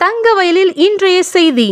தங்கவயலில் இன்றைய செய்தி.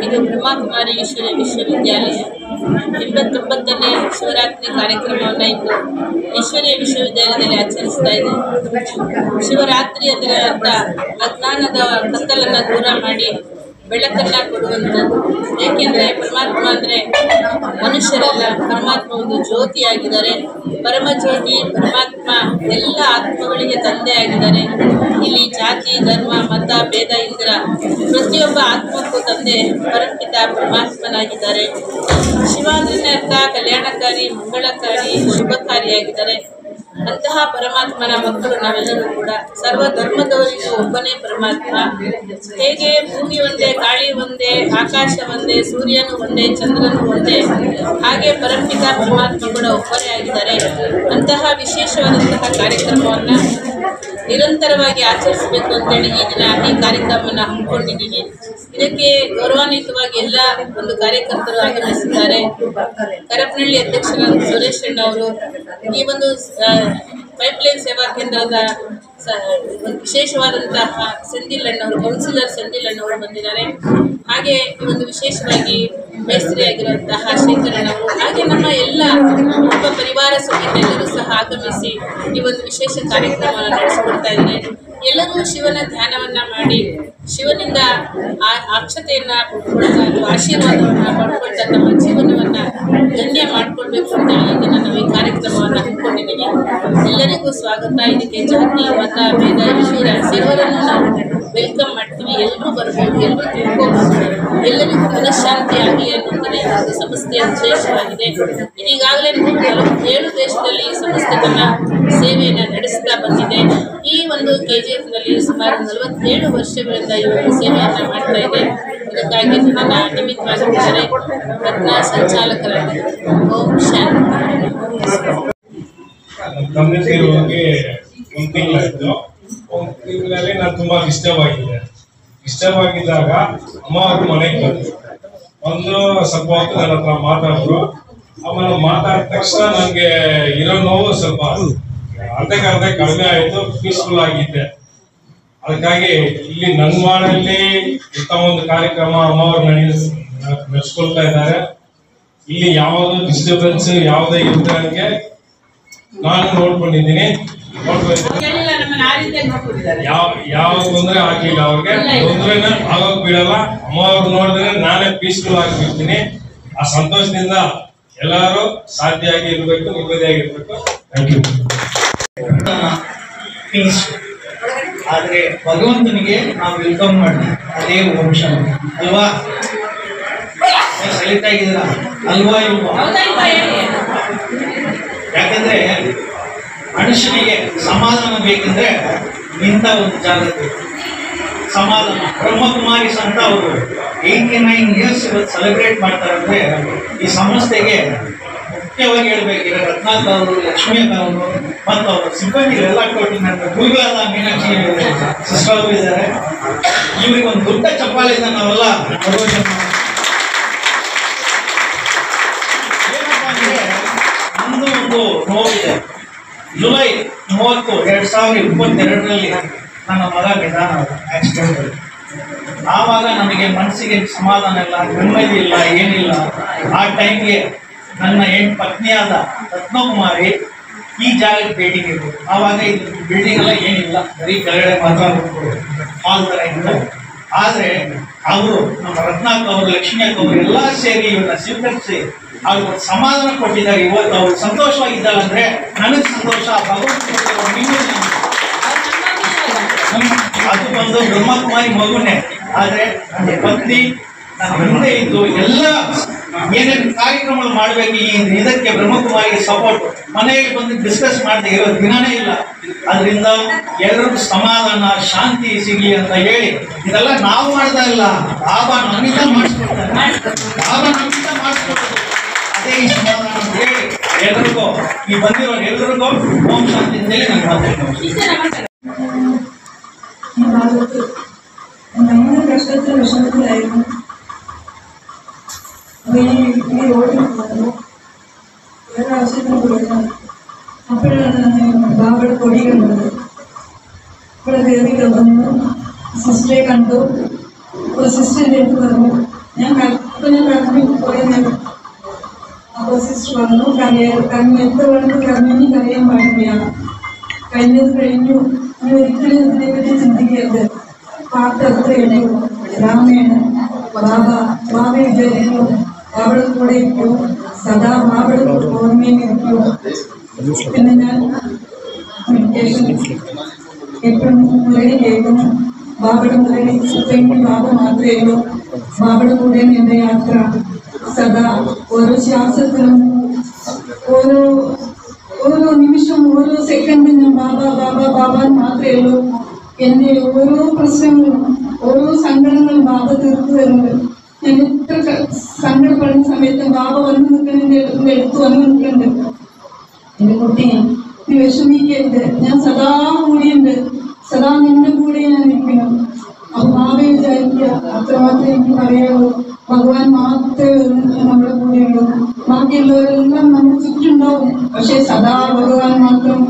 ಇದು ಬ್ರಹ್ಮಕುಮಾರಿ ವಿಶ್ವವಿದ್ಯಾಲಯ 89ನೇ ಶಿವರಾತ್ರಿ ಕಾರ್ಯಕ್ರಮವನ್ನು ಇಂದು ಈಶ್ವರೀಯ ವಿಶ್ವವಿದ್ಯಾಲಯದಲ್ಲಿ ಆಚರಿಸ್ತಾ ಇದೆ. ಶಿವರಾತ್ರಿ ಅಂದರೆ ಅರ್ಥ ಅಜ್ಞಾನದ ಕತ್ತಲನ್ನು ದೂರ ಮಾಡಿ ಬೆಳಕನ್ನು ಕೊಡುವಂಥದ್ದು. ಏಕೆಂದರೆ ಪರಮಾತ್ಮ ಅಂದರೆ ಮನುಷ್ಯರಲ್ಲ, ಪರಮಾತ್ಮ ಒಂದು ಜ್ಯೋತಿಯಾಗಿದ್ದಾರೆ. ಪರಮಜ್ಯೋತಿ ಪರಮಾತ್ಮ ಎಲ್ಲ ಆತ್ಮಗಳಿಗೆ ತಂದೆಯಾಗಿದ್ದಾರೆ. ಇಲ್ಲಿ ಜಾತಿ ಧರ್ಮ ಮತ ಭೇದ ಇಲ್ಲದ ಪ್ರತಿಯೊಬ್ಬ ಆತ್ಮಕ್ಕೂ ತಂದೆ ಪರಮಪಿತ ಪರಮಾತ್ಮನಾಗಿದ್ದಾರೆ. ಶಿವ ಅಂದ್ರೆ ಅರ್ಥ ಕಲ್ಯಾಣಕಾರಿ, ಮಂಗಳಕಾರಿ, ಶುಭಕಾರಿಯಾಗಿದ್ದಾರೆ. ಅಂತಹ ಪರಮಾತ್ಮನ ಮಕ್ಕಳು ನಾವೆಲ್ಲರೂ ಕೂಡ ಸರ್ವ ಧರ್ಮದವರಿಗೂ ಒಬ್ಬನೇ ಪರಮಾತ್ಮ. ಹೇಗೆ ಭೂಮಿ ಒಂದೇ, ಗಾಳಿ ಒಂದೇ, ಆಕಾಶ ಒಂದೇ, ಸೂರ್ಯನು ಒಂದೇ, ಚಂದ್ರನು ಒಂದೇ, ಹಾಗೆ ಪರಮಪಿತ ಪರಮಾತ್ಮ ಕೂಡ ಒಬ್ಬರೇ ಆಗಿದ್ದಾರೆ. ಅಂತಹ ವಿಶೇಷವಾದಂತಹ ಕಾರ್ಯಕ್ರಮವನ್ನು ನಿರಂತರವಾಗಿ ಆಚರಿಸಬೇಕು ಅಂತೇಳಿ ಈ ದಿನ ಈ ಕಾರ್ಯಕ್ರಮವನ್ನು ಹಮ್ಮಿಕೊಂಡಿದ್ದೀನಿ. ಇದಕ್ಕೆ ಗೌರವಾನ್ವಿತವಾಗಿ ಎಲ್ಲ ಒಂದು ಕಾರ್ಯಕರ್ತರು ಆಗಮಿಸಿದ್ದಾರೆ. ಕರಪನಹಳ್ಳಿ ಅಧ್ಯಕ್ಷರಾದ ಸುರೇಶ್ ಅಣ್ಣವರು, ಈ ಒಂದು ಪೈಪ್ಲೈನ್ ಸೇವಾ ಕೇಂದ್ರದ ವಿಶೇಷವಾದಂತಹ ಸೆಂದಿಲ್ ಅಣ್ಣವರು, ಕೌನ್ಸಿಲರ್ ಸೆಂದಿಲ್ ಅಣ್ಣವರು ಬಂದಿದ್ದಾರೆ. ಹಾಗೆ ಈ ಒಂದು ವಿಶೇಷವಾಗಿ ಮೇಸ್ತ್ರಿಯಾಗಿರುವಂತಹ ಶೇಖರಣ್ಣವರು, ಹಾಗೆ ನಮ್ಮ ಎಲ್ಲ ಕುಟುಂಬ ಪರಿವಾರ ಸಮೇತ ಎಲ್ಲರೂ ಸಹ ಆಗಮಿಸಿ ಈ ಒಂದು ವಿಶೇಷ ಕಾರ್ಯಕ್ರಮವನ್ನು ನಡೆಸಿಕೊಡ್ತಾ ಇದ್ದಾರೆ. ಎಲ್ಲರೂ ಶಿವನ ಧ್ಯಾನವನ್ನ ಮಾಡಿ ಶಿವನಿಂದ ಅಕ್ಷತೆಯನ್ನು ಪಡ್ಕೊಳ್ತಾ, ಆಶೀರ್ವಾದವನ್ನು ಪಡ್ಕೊಳ್ತಾ ನಮ್ಮ ಜೀವನವನ್ನು ಧನ್ಯ ಮಾಡ್ಕೊಳ್ಬೇಕು ಅಂತ ಇದನ್ನ ನಾವು ಈ ಕಾರ್ಯಕ್ರಮವನ್ನು ಹಮ್ಮಿಕೊಂಡಿದ್ದೀವಿ. ಎಲ್ಲರಿಗೂ ಸ್ವಾಗತ. ಇದಕ್ಕೆ ಜಾತಿ ಮತ ಭೇದ ವಿಷಯ ಸರ್ವರನ್ನು ನಾವು ವೆಲ್ಕಮ್ ಮಾಡ್ತೀವಿ. ಎಲ್ಲರೂ ಬರ್ಬೋದು, ಎಲ್ಲರೂ ತಿಳ್ಕೋಬಹುದು, ಎಲ್ಲರಿಗೂ ಮನಃಶಾಂತಿ ಆಗಲಿ ಅನ್ನೋದನ್ನೇ ಒಂದು ಸಂಸ್ಥೆಯ ಉದ್ದೇಶವಾಗಿದೆ. ಈಗಾಗಲೇ 47 ದೇಶದಲ್ಲಿ ಈ ಸಂಸ್ಥೆ ತನ್ನ ಸೇವೆಯನ್ನು ನಡೆಸ್ತಾ ಬಂದಿದೆ. ಈ ಒಂದು KGF-ನಲ್ಲಿ ಸುಮಾರು 47 ವರ್ಷಗಳಿಂದ ಈ ಒಂದು ಸೇವೆಯನ್ನು ಮಾಡ್ತಾ ಇದೆ. ಇದಕ್ಕಾಗಿ ನನ್ನ ನಿಮಿತ್ತವಾಗಿದ್ದಾರೆ ರತ್ನ ಸಂಚಾಲಕರಾಗಿ. ಓಂ ಶಾಂತಿ. ತಂದೆ ಸೇರುವಾಗೆ ಒಂದು ತಿಂಗಳಾಯಿತು. ಒಂದು ತಿಂಗಳಲ್ಲಿ ನಾನು ತುಂಬಾ ಡಿಸ್ಟರ್ಬ್ ಆಗಿದ್ದಾಗ ಅಮ್ಮ ಅವರು ಮನೆಗೆ ಬಂದು ಸ್ವಲ್ಪ ಹೊತ್ತು ನನ್ನ ಹತ್ರ ಮಾತಾಡಿದ್ರು. ಆಮೇಲೆ ಮಾತಾಡಿದ ತಕ್ಷಣ ನನಗೆ ಇರೋ ನೋವು ಸ್ವಲ್ಪ ಅರ್ಧಕ್ಕೆ ಕಡಿಮೆ ಆಯಿತು. ಪೀಸ್ಫುಲ್ ಆಗಿದ್ದೆ. ಅದಕ್ಕಾಗಿ ಇಲ್ಲಿ ನನ್ವಾಡಲ್ಲಿ ಇಂಥ ಒಂದು ಕಾರ್ಯಕ್ರಮ ಅಮ್ಮವ್ರು ನಡೆಸ್ಕೊಳ್ತಾ ಇದ್ದಾರೆ. ಇಲ್ಲಿ ಯಾವುದು ಡಿಸ್ಟರ್ಬೆನ್ಸ್ ಯಾವುದೇ ಇಲ್ಲದಂಗೆ ನಾನು ನೋಡ್ಕೊಂಡಿದ್ದೀನಿ. ಎಲ್ಲ ನಮ್ಮ ನಮ್ಮನ್ನ ಆ ರೀತಿಯಾಗಿ ನೋಡ್ಕೊಂಡಿದ್ದಾರೆ. ಯಾವ ತೊಂದರೆ ಆಗಿಲ್ಲ, ಅವ್ರಿಗೆ ತೊಂದರೆನ ಆಗೋಕ್ ಬಿಡಲ್ಲ. ಅಮ್ಮ ಅವ್ರು ನೋಡಿದ್ರೆ ನಾನೇ ಪೀಸ್ಫುಲ್ ಆಗಿರ್ತೀನಿ. ಆ ಸಂತೋಷದಿಂದ ಎಲ್ಲರೂ ಶಾಂತಿಯಾಗಿ ಇರ್ಬೇಕು, ನೆಮ್ಮದಿಯಾಗಿರ್ಬೇಕು. Thank you. ಪೀಸ್ ಆದ್ರೆ ಭಗವಂತನಿಗೆ ನಾವು ವೆಲ್ಕಮ್ ಮಾಡಿ ಅದೇ ವಂಶ ಅಲ್ವಾ? ಸೆಲೆಕ್ಟ್ ಆಗಿದ್ದೀರಾ ಅಲ್ವಾ ಇಲ್ವಾ? ಯಾಕಂದ್ರೆ ಮನುಷ್ಯನಿಗೆ ಸಮಾಧಾನ ಬೇಕಂದ್ರೆ ಇಂಥ ಒಂದು ಜಾಗಕ್ಕೆ ಸಮಾಧಾನ. ಬ್ರಹ್ಮಕುಮಾರಿ ಸಂತ ಅವರು 89 years ಇವತ್ತು ಸೆಲೆಬ್ರೇಟ್ ಮಾಡ್ತಾರಂದ್ರೆ ಈ ಸಂಸ್ಥೆಗೆ ಮುಖ್ಯವಾಗಿ ಹೇಳ್ಬೇಕಿದ್ರೆ ರತ್ನಾಕರ್ ಅವರು, ಲಕ್ಷ್ಮೀ ಅಕ್ಕ ಅವರು ಮತ್ತು ಅವರು ಸಿಬ್ಬಂದಿಗಳೆಲ್ಲ ಕೊಟ್ಟು ನನ್ನ ಗುರುಗಳಾದ ಮೀನಾಕ್ಷಿ ಸಿಸ್ಟರ್ ಅವರು ಇದ್ದಾರೆ. ಇವ್ರಿಗೆ ಒಂದು ದೊಡ್ಡ ಚಪ್ಪಾಳೆಯಿಂದ ನಾವೆಲ್ಲ ಏನಪ್ಪಾ ಅಂದ್ರೆ ನಮ್ದು ಒಂದು ನೋವಿದೆ. ಜುಲೈ 30, 2022ರಲ್ಲಿ ನನ್ನ ಮಗ ನಿಧಾನ ಆಕ್ಸಿಡೆಂಟ್. ಆವಾಗ ನಮಗೆ ಮನಸ್ಸಿಗೆ ಸಮಾಧಾನ ಇಲ್ಲ, ನೆಮ್ಮದಿ ಇಲ್ಲ, ಏನಿಲ್ಲ. ಆ ಟೈಮ್ಗೆ ನನ್ನ ಪತ್ನಿಯಾದ ರತ್ನಕುಮಾರಿ ಈ ಜಾಗಕ್ಕೆ ಭೇಟಿ ನೀಡಿದ್ರು. ಆವಾಗ ಇದು ಬಿಲ್ಡಿಂಗ್ ಎಲ್ಲ ಏನಿಲ್ಲ, ಬರೀ ಕೆಳಗಡೆ ಮಾತ್ರ ಹಾಲ್ ಥರ ಇತ್ತು. ಆದರೆ ಅವರು ನಮ್ಮ ರತ್ನಾಕ್ ಅವರು, ಲಕ್ಷ್ಮೀ ಅಕ್ಕ ಅವರು ಎಲ್ಲ ಸೇರಿ ಇವನ್ನ ಸ್ವೀಕರಿಸಿ ಅವ್ರಿಗೆ ಸಮಾಧಾನ ಕೊಟ್ಟಿದ್ದಾರೆ. ಇವತ್ತು ಅವ್ರು ಸಂತೋಷವಾಗಿದ್ದಾರೆ ಅಂದ್ರೆ ನನಗೆ ಸಂತೋಷ. ಅದು ಬಂದು ಬ್ರಹ್ಮಕುಮಾರಿ ಮಗುನೇ. ಆದ್ರೆ ನನ್ನ ಪತ್ನಿ ನನ್ನ ಹಿಂದೆ ಇದ್ದು ಎಲ್ಲ ಏನೇನು ಕಾರ್ಯಕ್ರಮಗಳು ಮಾಡಬೇಕು ಈ ಇದಕ್ಕೆ ಬ್ರಹ್ಮಕುಮಾರಿಗೆ ಸಪೋರ್ಟ್ ಮನೆಗೆ ಬಂದು ಡಿಸ್ಕಸ್ ಮಾಡದೆ ಇರೋ ದಿನನೇ ಇಲ್ಲ. ಅದರಿಂದ ಎಲ್ಲರಿಗೂ ಸಮಾಧಾನ ಶಾಂತಿ ಸಿಗಲಿ ಅಂತ ಹೇಳಿ ಇದೆಲ್ಲ ನಾವು ಮಾಡ್ತಾ ಇಲ್ಲ, ಬಾಬಾ ನಮ್ಮಿಂದ ಮಾಡಿಸ್ಕೊಡ್ತಾರೆ. ಬಾಬಾ ನಮ್ಮಿಂದ ಮಾಡಿಸ್ಕೊಡ್ತಾರೆ. ಅದೇ ಈ ಸಮಾಧಾನ ಅಂತ ಹೇಳಿ ಎಲ್ಲರಿಗೂ ಈ ಬಂದಿರೋ ಎಲ್ಲರಿಗೂ ಓಂ ಶಾಂತಿ ಅಂತ ಹೇಳಿ ನಾನು ಮಾತಾಡ್ತೀನಿ. ഭയങ്കര കഷ്ടത്തിൽ വിഷമത്തിലായിരുന്നു. അപ്പോൾ ഈ റോഡിൽ വന്നു വേറെ ആവശ്യത്തിന് പോയിരുന്നു. അപ്പോഴാണ് ബാബയുടെ കൊടി കണ്ടത്. ഇവിടെ കയറി വന്നു സിസ്റ്ററെ കണ്ടു. അപ്പോൾ സിസ്റ്ററിൻ്റെ അടുത്ത് പറഞ്ഞു ഞാൻ കടന്നു കുറേ നേരം. അപ്പോൾ സിസ്റ്റർ പറഞ്ഞു എത്ര വേണമെങ്കിൽ കരഞ്ഞു കരയാൻ പാടില്ല, കഴിഞ്ഞത് കഴിഞ്ഞു, നീ ഒരിക്കലും ഇതിനെപ്പറ്റി ചിന്തിക്കരുത്. പാട്ട് അത്ര എഴുതിയോ രാമേണ ബാബ വിചാരിക്കൂ, ബാബയുടെ കൂടെ ഇരിക്കൂ, സദാ ബാബയുടെ ഓർമ്മയിൽ ഇരിക്കൂ. പിന്നെ ഞാൻ മെഡിറ്റേഷൻ എപ്പോഴും മുരളി കേൾക്കുന്നു. ബാബയുടെ മുരളി ഇപ്പം ബാബ മാത്രമേ ഉള്ളൂ. ബാബയുടെ കൂടെയാണ് എൻ്റെ യാത്ര. സദാ ഓരോ ശ്വാസത്തിലും ഓരോ നിമിഷം ഓരോ സെക്കൻഡും ഞാൻ ബാബ ബാബ ബാബ മാത്രമേ ഉള്ളൂ. എൻ്റെ ഓരോ പ്രശ്നങ്ങളും ഓരോ സങ്കടങ്ങളും ബാബ തീർത്തു തരുന്നത്. ഞാൻ എത്ര സങ്കടപ്പെടുന്ന സമയത്ത് ബാബ വന്ന് നിൽക്കുന്നതിൻ്റെ എടുത്ത് വന്ന് നിൽക്കുന്നുണ്ട്. എൻ്റെ കുട്ടിയെ നീ വിഷമിക്കരുത്, ഞാൻ സദാ കൂടിയുണ്ട്, സദാ നിന്റെ കൂടെ ഞാൻ നിൽക്കണം. അപ്പോൾ ബാബ വിചാരിക്കുക അത്രമാത്രമേ എനിക്ക് പറയാവൂ. ഭഗവാൻ മാത്രമേ നമ്മുടെ കൂടെയുള്ളൂ, ബാക്കിയുള്ളവരെല്ലാം നമ്മുടെ ചുറ്റുണ്ടാവും. പക്ഷെ സദാ ഭഗവാൻ മാത്രം,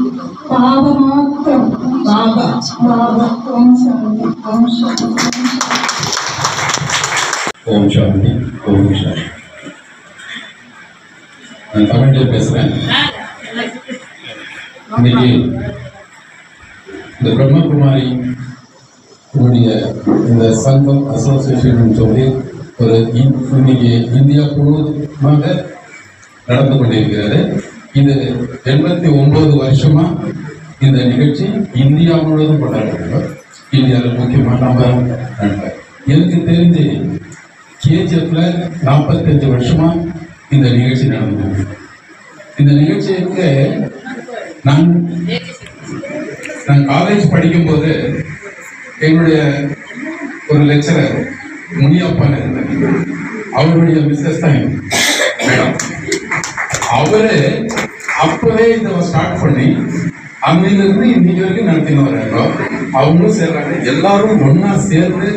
ബാബ മാത്രം. ബാബ ബാബ ഓം ശാന്തി ഓം ശാന്തി ஓம் சாந்தி ஓம் சாந்தி. நான் தமிழில் பேசுகிறேன். இன்னைக்கு இந்த பிரம்மகுமாரி உடைய இந்த சங்கம் அசோசியேஷன் சொல்லி ஒரு இன்னைக்கு இந்தியா முழுவதுமாக நடந்து கொண்டிருக்கிறது. இது 89 வருஷமா இந்த நிகழ்ச்சி இந்தியா முழுவதும் கொண்டாடுறாங்க. இந்தியாவில் முக்கியமாக நம்ம நண்பர் எனக்கு தெரிஞ்சு KGFல 45 வருஷமா இந்த நிகழ்ச்சி நடந்தது. இந்த நிகழ்ச்சிக்கு நான் காலேஜ் படிக்கும்போது எங்களுடைய ஒரு லெக்சரர் முனியப்பன் இருந்தார். அவருடைய மிஸ்ஸஸ் தான் மேடம். அவரு அப்பவே இதை ஸ்டார்ட் பண்ணி அங்கிருந்து இன்னைக்கு வரைக்கும் நடத்தின்னு வர்றாங்க. அவங்களும் சேர்றாங்க, எல்லாரும் ஒன்னா சேர்ந்து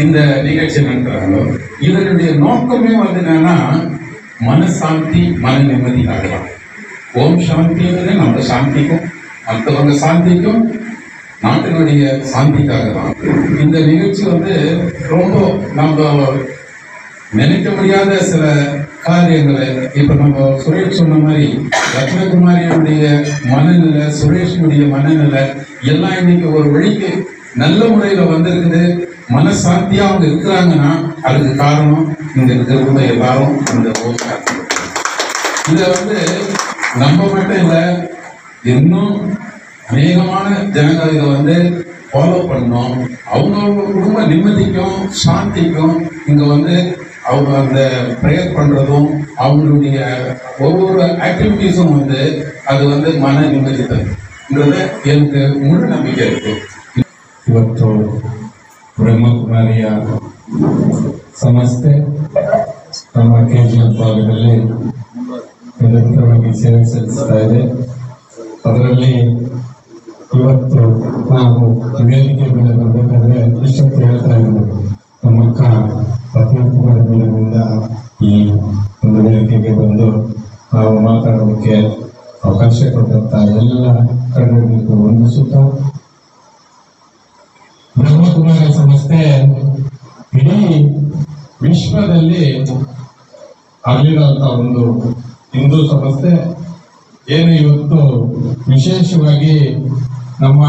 இந்த நிகழ்ச்சி நடத்துறாங்க. இதனுடைய நோக்கமே வந்து என்னன்னா மனசாந்தி, மன நிம்மதிக்காகலாம். ஓம் சாந்திங்கிறது நம்ம சாந்திக்கும் மற்றவங்க சாந்திக்கும் நாட்டினுடைய சாந்திக்காக தான். இந்த நிகழ்ச்சி வந்து ரொம்ப நம்ம நினைக்க முடியாத சில காரியங்களை இப்ப நம்ம சுரேஷ் சொன்ன மாதிரி ரத்னகுமாரியுடைய மனநிலை, சுரேஷனுடைய மனநிலை எல்லாம் இன்னைக்கு ஒரு வழிக்கு நல்ல முறையில வந்திருக்குது. மனசாந்தியா அவங்க இருக்கிறாங்கன்னா அதுக்கு காரணம் இங்க இருக்கிறவங்க எல்லாரும் அந்த ஓஸ்கார். இதை நம்ம மட்டும் இல்லை, இன்னும் அநேகமான ஜனங்க இதை ஃபாலோ பண்ணோம். அவங்கவுங்க குடும்ப நிம்மதிக்கும் சாந்திக்கும் இங்க அவங்க அந்த ப்ரேயர் பண்றதும் அவங்களுடைய ஒவ்வொரு ஆக்டிவிட்டீஸும் அது மன நிம்மதி தரும்ன்றது எனக்கு முழு நம்பிக்கை இருக்கு. ಇವತ್ತು ಬ್ರಹ್ಮಕುಮಾರಿಯ ಸಂಸ್ಥೆ ನಮ್ಮ ಕೆಜಿಎಫ್ ಭಾಗದಲ್ಲಿ ನಿರಂತರವಾಗಿ ಸೇವೆ ಸಲ್ಲಿಸ್ತಾ ಇದೆ. ಅದರಲ್ಲಿ ಇವತ್ತು ನಾವು ವೇದಿಕೆ ಮೇಲೆ ಬರಬೇಕಾದ್ರೆ ಇಷ್ಟೊತ್ತು ಹೇಳ್ತಾ ಇದ್ರು, ನಮ್ಮ ಅಕ್ಕ ರತ್ನಕುಮಾರಿ ಮೇಡಮಿಂದ ಈ ಒಂದು ವೇದಿಕೆಗೆ ಬಂದು ನಾವು ಮಾತಾಡೋದಕ್ಕೆ ಅವಕಾಶ ಕೊಟ್ಟಂತ ಎಲ್ಲ ಕನ್ನಡಿಗರಿಗೂ ವಂದಿಸುತ್ತಾ, ಬ್ರಹ್ಮಕುಮಾರಿ ಸಂಸ್ಥೆ ಇಡೀ ವಿಶ್ವದಲ್ಲಿ ಅಲ್ಲಿರುವಂತ ಒಂದು ಹಿಂದೂ ಸಂಸ್ಥೆ ಏನು ಇವತ್ತು ವಿಶೇಷವಾಗಿ ನಮ್ಮ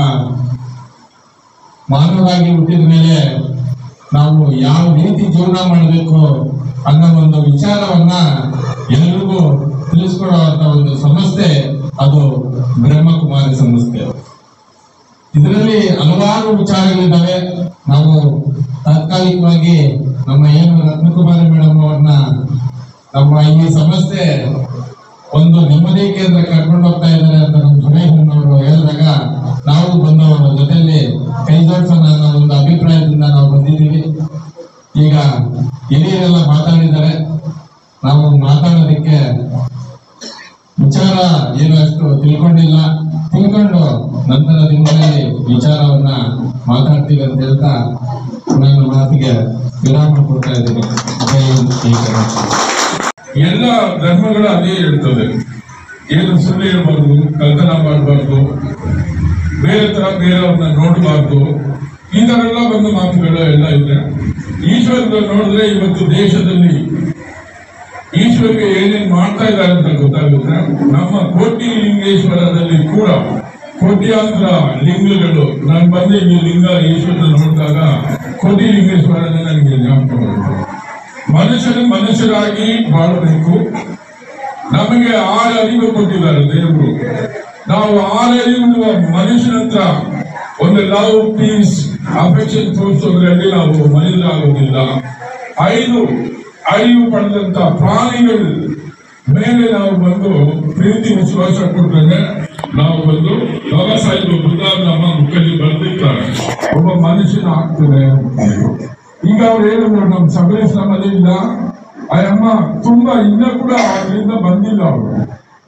ಮಾನವರಾಗಿ ಹುಟ್ಟಿದ ಮೇಲೆ ನಾವು ಯಾವ ರೀತಿ ಜೀವನ ಮಾಡಬೇಕು ಅನ್ನೋ ಒಂದು ವಿಚಾರವನ್ನ ಎಲ್ಲರಿಗೂ ತಿಳಿಸ್ಕೊಡುವಂತ ಒಂದು ಸಂಸ್ಥೆ ಅದು ಬ್ರಹ್ಮಕುಮಾರಿ ಸಂಸ್ಥೆ. ಇದರಲ್ಲಿ ಹಲವಾರು ವಿಚಾರಗಳಿದ್ದಾವೆ. ನಾವು ತಾತ್ಕಾಲಿಕವಾಗಿ ನಮ್ಮ ಏನು ರತ್ನಕುಮಾರಿ ಮೇಡಮ್ ಅವ್ರನ್ನ ನಮ್ಮ ಈ ಸಂಸ್ಥೆ ಒಂದು ನೆಮ್ಮದಿ ಕೇಂದ್ರ ಕರ್ಕೊಂಡು ಹೋಗ್ತಾ ಇದ್ದಾರೆ ಅಂತ ನಮ್ಮ ಸುರೇಶನವರು ಹೇಳಿದಾಗ ನಾವು ಬಂದವರ ಜೊತೆಯಲ್ಲಿ ಕೈ ಜೋಡಿಸೋಣ ಅನ್ನೋ ಒಂದು ಅಭಿಪ್ರಾಯದಿಂದ ನಾವು ಬಂದಿದ್ದೀವಿ. ಈಗ ಹಿರಿಯರೆಲ್ಲ ಮಾತಾಡಿದ್ದಾರೆ, ನಾವು ಮಾತಾಡೋದಕ್ಕೆ ವಿಚಾರ ಏನು ಅಷ್ಟು ತಿಳ್ಕೊಂಡಿಲ್ಲ, ತಿಳ್ಕೊಂಡು ನಂತರ ದಿನಗಳಲ್ಲಿ ವಿಚಾರವನ್ನ ಮಾತಾಡ್ತೀವಿ ಅಂತ ಹೇಳ್ತಾ ನನ್ನ ಮಾತಿಗೆ ವಿರಾಮ ಕೊಡ್ತಾ ಇದ್ದೀನಿ. ಎಲ್ಲ ಧರ್ಮಗಳು ಅದೇ ಹೇಳ್ತದೆ, ಏನು ಸುಳ್ಳು ಹೇಳ್ಬಾರ್ದು, ಕಲ್ಪನಾ ಮಾಡಬಾರ್ದು, ಬೇರೆ ತರ ಬೇರೆಯವ್ರನ್ನ ನೋಡಬಾರ್ದು, ಈ ತರ ಎಲ್ಲ ಒಂದು ಮಾತುಗಳು ಎಲ್ಲ ಇದೆ. ಈಶ್ವರ ನೋಡಿದ್ರೆ ಇವತ್ತು ದೇಶದಲ್ಲಿ ಈಶ್ವರಿಗೆ ಏನೇನ್ ಮಾಡ್ತಾ ಇದ್ದಾರೆ ಅಂತ ಗೊತ್ತಾಗುತ್ತೆ. ನಮ್ಮ ಕೋಟಿ ಲಿಂಗೇಶ್ವರದಲ್ಲಿ ಕೂಡ ಕೋಟ್ಯಾಂತರ ಲಿಂಗಗಳು, ನಾನು ಬಂದು ಈ ಲಿಂಗ ಈಶ್ವರನ ನೋಡಿದಾಗ ಕೋಟಿ ಲಿಂಗೇಶ್ವರನೇ ನನಗೆ ಜ್ಞಾಪಕ ಬರುತ್ತೆ. ಮನುಷ್ಯರಾಗಿ ಬಾಳಬೇಕು. ನಮಗೆ 6 ಅರಿವು ಕೊಟ್ಟಿದ್ದಾರೆ ದೇವರು. ನಾವು 6 ಅರಿವು ಮನುಷ್ಯನ ಹತ್ರ ಒಂದು ಲವ್, ಪೀಸ್, ಅಫೆಕ್ಷನ್ ತೋರಿಸೋದ್ರಲ್ಲಿ ನಾವು ಮನುಷ್ಯರಾಗೋದಿಲ್ಲ. 5 ಅರಿವು ಪಡೆದಂತ ಪ್ರಾಣಿಗಳು ಮೇಲೆ ನಾವು ಬಂದು ಪ್ರೀತಿ ವಿಶ್ವಾಸ ಕೊಟ್ಟರೆ ನಾವು ಬಂದು ಬಾಬಾ ಸಾಹೇಬ್ ಬುದ್ಧ ನಮ್ಮ ಮುಖದಲ್ಲಿ ಬರೆದಿರ್ತಾರೆ, ಒಬ್ಬ ಮನುಷ್ಯನ ಆಗ್ತದೆ. ಈಗ ಅವ್ರು ಹೇಳಿದ್ರು, ನಮ್ಮ ಸಬರೀಶ್ ನಮ್ಮಲ್ಲಿ ಇಲ್ಲ, ಅಯ್ಯಮ್ಮ ತುಂಬಾ ಇನ್ನ ಕೂಡ ಅವರಿಂದ ಬಂದಿಲ್ಲ.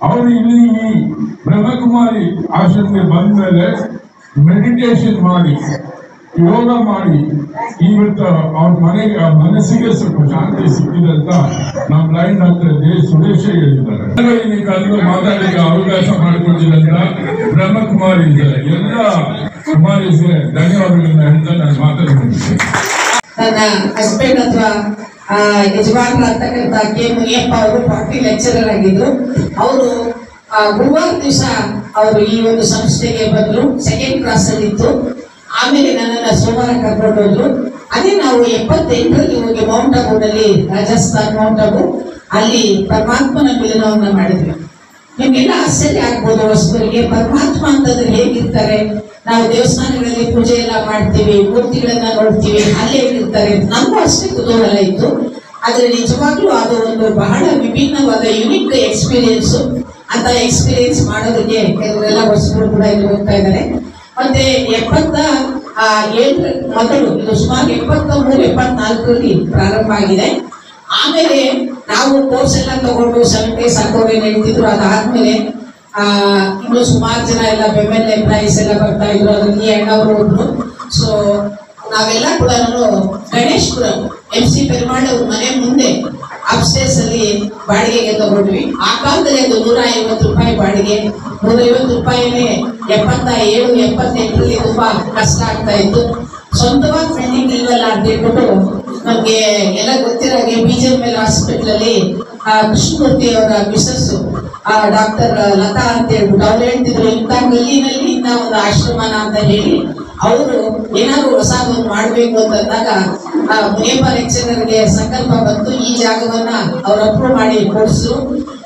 ಅವರು ಇಲ್ಲಿ ಈ ಬ್ರಹ್ಮಕುಮಾರಿ ಆಶ್ರಮಕ್ಕೆ ಬಂದ ಮೇಲೆ ಮೆಡಿಟೇಷನ್ ಮಾಡಿ, ಯೋಗ ಮಾಡಿ, ಇವತ್ತು ಅವ್ರ ಮನೆಗೆ ಮನಸ್ಸಿಗೆ ಸ್ವಲ್ಪ ಶಾಂತಿ ಸಿಕ್ಕಿದೆ ಅಂತ ನಮ್ಮ ಲೈನ್ ಡಾಕ್ಟರ್ ಸುರೇಶ ಹೇಳಿದ್ದಾರೆ. ಕರೆದು ಮಾತಾಡಲಿಕ್ಕೆ ಅವಕಾಶ ಮಾಡಿಕೊಟ್ಟಿದ್ದಂತ ಬ್ರಹ್ಮಕುಮಾರಿ ಇದ್ದಾರೆ. ಎಲ್ಲ ಕುಮಾರಿಗೆ ಧನ್ಯವಾದಗಳನ್ನ ಹೇಳ್ತಾ ನಾನು ಮಾತಾಡ್ಕೊಂಡಿದ್ದೆ. ನನ್ನ ಹಸ್ಬೆಂಡ್ ಅಥವಾ ಯಜಮಾನರಾಗ್ತಕ್ಕಂಥ ಕೆ ಮುನಿಯಪ್ಪ ಅವರು ಪಾರ್ಟಿ ಲೆಕ್ಚರರ್ ಆಗಿದ್ರು. ಅವರು ಗುರುವಾರ ದಿವಸ ಅವರು ಈ ಒಂದು ಸಂಸ್ಥೆಗೆ ಬಂದ್ರು. 2nd ಕ್ಲಾಸ್ ಅಲ್ಲಿ ಇತ್ತು. ಆಮೇಲೆ ನನ್ನನ್ನು ಸೋಮವಾರ ಕರ್ಕೊಂಡು ಹೋದ್ರು. ಅದೇ ನಾವು 78ರಲ್ಲಿ ಹೋಗಿ ಮೌಂಟ್ ಆಬೂನಲ್ಲಿ, ರಾಜಸ್ಥಾನ್ ಮೌಂಟ್ ಆಬೂ, ಅಲ್ಲಿ ಪರಮಾತ್ಮನ ಮಿಲನವನ್ನ ಮಾಡಿದ್ವಿ. ನಿಮ್ಗೆಲ್ಲ ಆಶ್ಚರ್ಯ ಆಗ್ಬೋದು ಹೊಸಬರಿಗೆ, ಪರಮಾತ್ಮ ಅಂತಂದ್ರೆ ಹೇಗಿರ್ತಾರೆ, ನಾವು ದೇವಸ್ಥಾನಗಳಲ್ಲಿ ಪೂಜೆ ಎಲ್ಲ ಮಾಡ್ತೀವಿ, ಮೂರ್ತಿಗಳನ್ನ ನೋಡ್ತೀವಿ, ಅಲ್ಲಿ ಹೇಗಿರ್ತಾರೆ, ನಮಗೂ ಅಷ್ಟೇ ಕುತೂಹಲ ಇತ್ತು. ಆದ್ರೆ ನಿಜವಾಗ್ಲೂ ಅದು ಒಂದು ಬಹಳ ವಿಭಿನ್ನವಾದ ಯುನಿಕ್ ಎಕ್ಸ್ಪೀರಿಯನ್ಸ್. ಅಂತ ಎಕ್ಸ್ಪೀರಿಯನ್ಸ್ ಮಾಡೋದಕ್ಕೆ ಕೆಲವರೆಲ್ಲ ಹೊಸಬರು ಕೂಡ ಇಲ್ಲಿ ಹೋಗ್ತಾ ಇದ್ದಾರೆ. ಮತ್ತೆ 77 ಮೊದಲು, ಇದು ಸುಮಾರು 73-74ರಲ್ಲಿ ಪ್ರಾರಂಭ ಆಗಿದೆ. ಆಮೇಲೆ ನಾವು ಕೋರ್ಸ್ ಎಲ್ಲ ತಗೊಂಡು 7 days ಹಾಕೋರೇನು ಹೇಳ್ತಿದ್ರು. ಅದಾದ್ಮೇಲೆ ಇನ್ನು ಸುಮಾರು ಜನ ಎಲ್ಲ ಬೆಮ್ಮೆಲ್ ಎಂಪ್ಲಾಯೀಸ್ ಎಲ್ಲ ಬರ್ತಾ ಇದ್ರು. ಅದರಲ್ಲಿ ಅಣ್ಣವರು ಒಬ್ರು. ಸೊ ನಾವೆಲ್ಲ ಕೂಡ ಗಣೇಶ್ಪುರಂ MC ಪೆರುಮಾಳ್ ಅವ್ರ ಮನೆ ಮುಂದೆ ಅಪ್ಸ್ಟೇರ್ಸ್ ಅಲ್ಲಿ ಬಾಡಿಗೆಗೆ ತಗೊಂಡ್ವಿ. ಆ ಕಾಲದಲ್ಲಿ ಅದು 150 ರೂಪಾಯಿ ಬಾಡಿಗೆ. 150 ರೂಪಾಯಿನೇ 77-78ರಲ್ಲಿ ತುಂಬಾ ಕಷ್ಟ ಆಗ್ತಾ ಇತ್ತು. ಸ್ವಂತವಾಗಿ ಬಿಲ್ಡಿಂಗ್ ಇಲ್ವಲ್ಲ ಅಂತ ಹೇಳ್ಬಿಟ್ಟು ನಮ್ಗೆ ಎಲ್ಲ ಗೊತ್ತಿರೋ ಹಾಗೆ BJML ಹಾಸ್ಪಿಟಲ್ ಅಲ್ಲಿ ಕೃಷ್ಣಮೂರ್ತಿ ಅವರ ಮಿಸಸ್ ಡಾಕ್ಟರ್ ಲತಾ ಅಂತ ಹೇಳ್ಬಿಟ್ಟು ಅವ್ರು ಹೇಳ್ತಿದ್ರು, ಇಂಥ ಗಲ್ಲಿನಲ್ಲಿ ಇಂಥ ಒಂದು ಆಶ್ರಮನ ಅಂತ ಹೇಳಿ ಅವರು ಏನಾದ್ರು ಹೊಸದನ್ನು ಮಾಡಬೇಕು ಅಂತಂದಾಗ ಮುನಿಯಪ್ಪ ಲೆಕ್ಚರರ್ಗೆ ಸಂಕಲ್ಪ ಬಂತು, ಈ ಜಾಗವನ್ನ ಅವ್ರು ಅಪ್ರೂವ್ ಮಾಡಿ ಕೊಡಿಸು.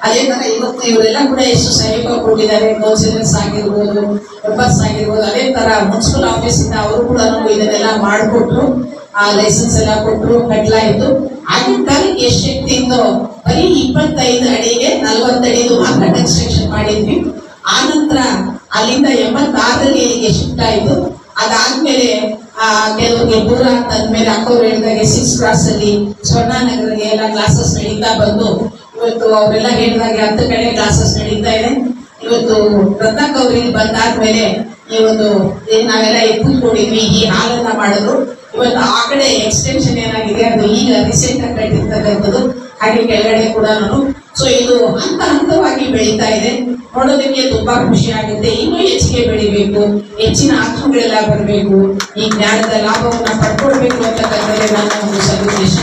ಅದೇ ತರ ಇವತ್ತು ಇವರೆಲ್ಲ ಕೂಡ ಎಷ್ಟು ಸಹಯೋಗ ಕೊಟ್ಟಿದ್ದಾರೆ, ಕೌನ್ಸಿಲರ್ಸ್ ಆಗಿರ್ಬೋದು, ಮೆಂಬರ್ಸ್ ಆಗಿರ್ಬೋದು. ಅದೇ ತರ ಮುನ್ಸಿಪಲ್ ಆಫೀಸ್ ಇಂದ ಅವರು ಕೂಡ ಇದನ್ನೆಲ್ಲ ಮಾಡಿಕೊಟ್ರು, ಲೈಸೆನ್ಸ್ ಎಲ್ಲ ಕೊಟ್ಟರು, ಕಟ್ಲಾಯಿತು. ಆಗಿನ ಕಾಲಕ್ಕೆ ಎಷ್ಟು ಶಕ್ತಿ ಇದ್ದೋ ಬರೀ 25 ಅಡಿಗೆ 40 ಅಡಿದು ಮಾತ್ರ ಕನ್ಸ್ಟ್ರಕ್ಷನ್ ಮಾಡಿದ್ವಿ. ಆನಂತರ ಅಲ್ಲಿಂದ 86ರಲ್ಲಿ ಇಲ್ಲಿಗೆ ಶಿಫ್ಟ್ ಆಯಿತು. ಅದಾದ್ಮೇಲೆ ಕೆಲವರಿಗೆ ದೂರ ಅಂತ ಅಂದ್ಮೇಲೆ ಅಕ್ಕವ್ರು ಹೇಳಿದಾಗೆ 6 ಕ್ರಾಸ್ ಅಲ್ಲಿ ಸ್ವರ್ಣನಗರಿಗೆ ಎಲ್ಲ ಕ್ಲಾಸಸ್ ನಡೀತಾ ಬಂದು ಇವತ್ತು ಅವರೆಲ್ಲ ಹೇಳಿದಾಗೆ 10 ಕಡೆ ಕ್ಲಾಸಸ್ ನಡೀತಾ ಇದೆ. ಇವತ್ತು ರತ್ನಕ್ ಅವ್ರಿಗೆ ಬಂದಾದ್ಮೇಲೆ ಈ ಒಂದು ನಾವೆಲ್ಲ ಕೂತ್ಕೊಂಡಿದ್ವಿ, ಈ ಹಾಲನ್ನ ಮಾಡಿದ್ರು. ಇವತ್ತು ಆ ಕಡೆ ಎಕ್ಸ್ಟೆನ್ಷನ್ ಏನಾಗಿದೆ ಅದು ಈಗ ರೀಸೆಂಟ್ ಆಗಿ ಕಟ್ಟಿರ್ತಕ್ಕಂಥದ್ದು, ಹಾಗೆ ಕೆಳಗಡೆ ಕೂಡ ಸೊ ಇದು ಹಂತವಾಗಿ ಬೆಳೀತಾ ಇದೆ. ನೋಡೋದಕ್ಕೆ ತುಂಬಾ ಖುಷಿ ಆಗುತ್ತೆ. ಇನ್ನೂ ಹೆಚ್ಚಿಗೆ ಬೆಳಿಬೇಕು, ಹೆಚ್ಚಿನ ಆತ್ಮಗಳೆಲ್ಲ ಬರಬೇಕು, ಈ ಜ್ಞಾನದ ಲಾಭವನ್ನ ಪಡ್ಕೊಳ್ಬೇಕು ಅಂತಕ್ಕಂಥದ್ದೇ ನನ್ನ ಒಂದು ಸದುದ್ದೇಶ.